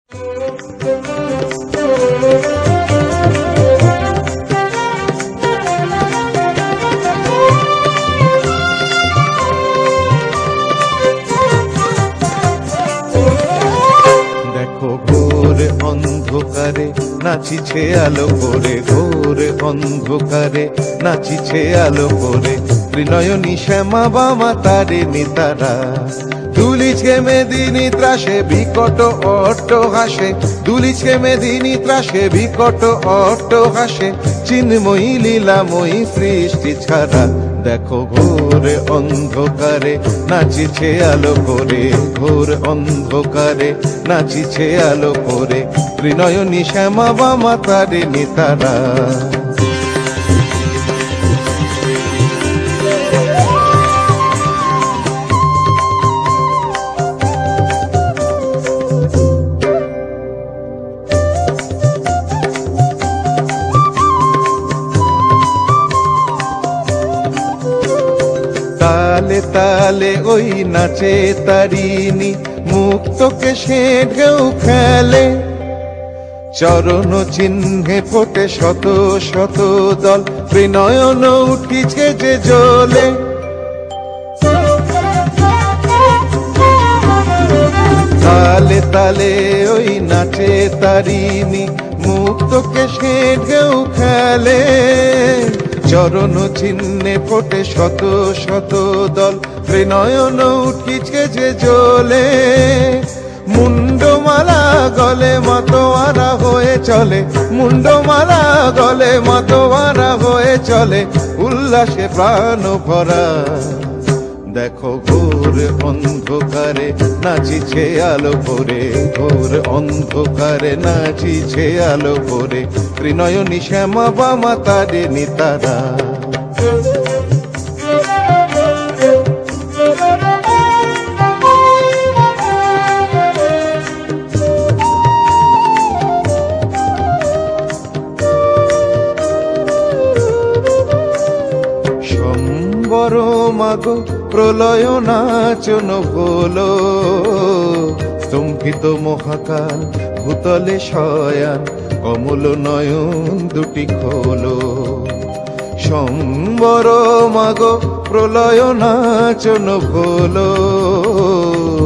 দেখো ঘোর অন্ধকারে নাচিছে আলো করে, ঘোর অন্ধকারে নাচিছে আলো করে, ত্রিনয়নী শ্যামা বামা তারে নিতারা দুলিছে মেদিনী ত্রাসে বিকট অট্ট হাসে, দুলিছে মেদিনী ত্রাসে বিকট অট্ট হাসে, চিন্ময়ী লীলাময়ী সৃষ্টি ছাড়া। দেখো ঘোর অন্ধকারে নাচিছে আলো করে, ঘোর অন্ধকারে নাচিছে আলো করে, ত্রিনয়নী শ্যামা বামা তারে নিতারা। তালে তালে ওই নাচে তারিণী, মুক্তকে সে ঢেউ খেলে, চরণ চিহ্নে ফোটে শত শত দল, ত্রিনয়ন উঠিছে যে জ্বলে। তালে তালে ওই নাচে তারিণী, মুক্তকে সে ঢেউ খেলে, চরণ চিহ্নে ফোটে শত শত দল, ত্রিনয়ন উঠিছে যে জ্বলে। মুন্ডমালা গলে মাতোয়ারা হয়ে চলে, মুন্ডমালা গলে মাতোয়ারা হয়ে চলে, উল্লাসে প্রাণ ভরা। দেখো ঘোর অন্ধকারে নাচিছে আলো করে, ঘোর অন্ধকারে নাচিছে আলো করে, ত্রিনয়নী শ্যামা বামা তারে নিতারা। সম্বর মাগো প্রলয় নাচন হলো, স্তম্ভিত মহাকাল ভূতলে শয়ান, কমল নয়ন দুটি খোলো। সম্বর মাগো প্রলয় নাচন হলো,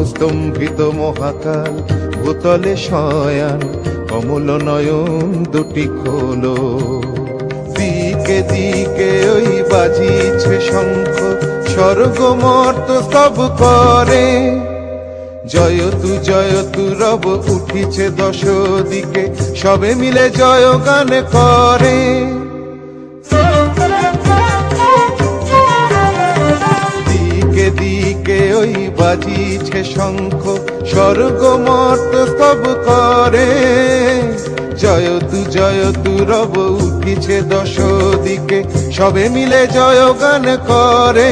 স্তম্ভিত মহাকাল ভূতলে শয়ান, কমল নয়ন দুটি খোলো। দিকে দিকে ওই বাজিছে শঙ্খ, স্বর্গ মর্ত স্তব করে, জয়তু রব উঠিছে দশ দিকে, সবে মিলে জয় গান করে। দিকে দিকে ওই বাজিছে শঙ্খ, স্বর্গ মর্ত স্তব করে, জয়তু রব উঠিছে দশ দিকে, সবে মিলে জয় গান করে।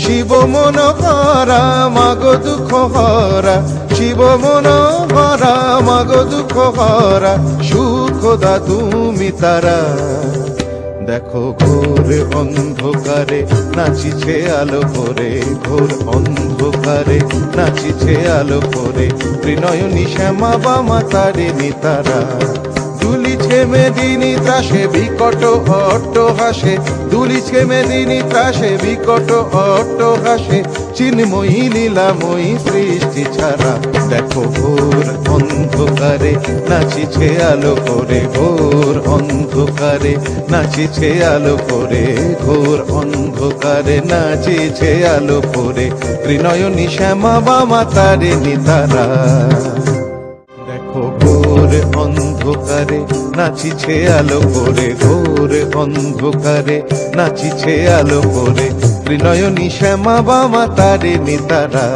শিব মন হরা মাগো দুঃখ হরা, শিব মন হরা মাগো দুঃখ হরা, সুখ দা তুমি তারা। দেখো ঘোর অন্ধকারে নাচিছে আলো করে, ঘোর অন্ধকারে নাচিছে আলো করে, ত্রিনয়নী শ্যামা বামা তারে নিতারা। দুলিছে মেদিনী ত্রাসে বিকট অট্ট হাসে, দুলিছে মেদিনী ত্রাসে বিকট অট্ট হাসে, চিন্ময়ী লীলাময়ী সৃষ্টি ছাড়া। দেখো ঘোর অন্ধকারে নাচিছে আলো করে, ঘোর অন্ধকারে নাচিছে আলো করে, ঘোর অন্ধকারে নাচিছে আলো করে, ত্রিনয়নী শ্যামা বামা তারে নিতারা। দেখো ঘোর অন্ধকারে নাচিছে আলো করে, ঘোর অন্ধকারে নাচিছে আলো করে, ত্রিনয়নী শ্যামা বামা তারে নিতারা।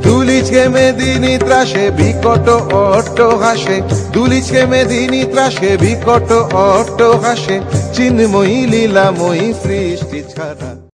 দুলিছে মেদিনী ত্রাসে বিকট অট্ট হাসে, দুলিছে মেদিনী ত্রাসে বিকট অট্ট হাসে, চিন্ময়ী লীলাময়ী সৃষ্টি ছাড়া।